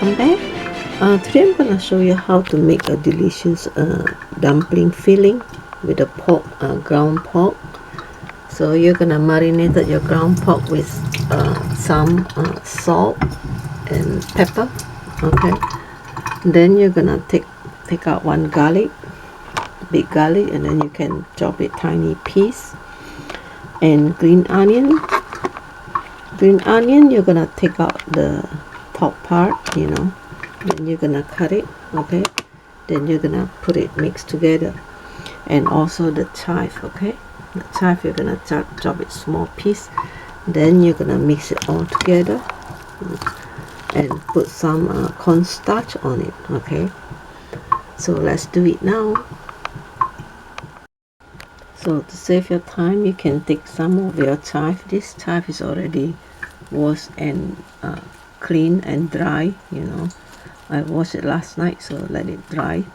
welcome back. Today I'm going to show you how to make a delicious dumpling filling with a pork, ground pork. So you're going to marinate your ground pork with some salt and pepper. Okay, then you're going to take out one garlic, big garlic, and then you can chop it tiny piece. And green onion, you're going to take out the top part, then you're gonna cut it. Okay, then you're gonna put it mixed together. And also the chive. Okay, the chive you're gonna chop it small piece, then you're gonna mix it all together and put some cornstarch on it. Okay, so let's do it now. So to save your time, you can take some of your chive. This chive is already washed and clean and dry. I washed it last night, so let it dry.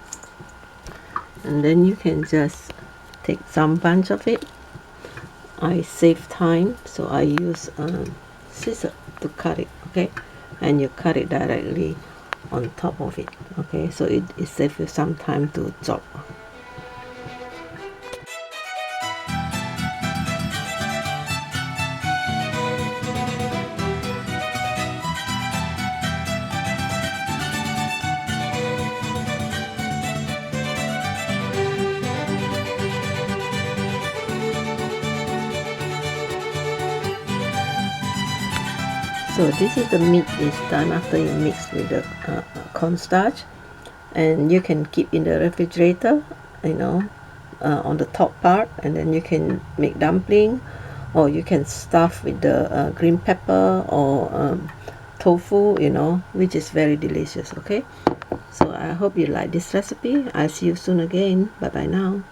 And then you can just take some bunch of it. I save time, so I use scissors to cut it. Okay, and you cut it directly on top of it. Okay, so it saves you some time to chop. So this is the meat is done after you mix with the cornstarch, and you can keep in the refrigerator, on the top part, and then you can make dumpling, or you can stuff with the green pepper or tofu, which is very delicious. Okay, so I hope you like this recipe. I'll see you soon again. Bye bye now.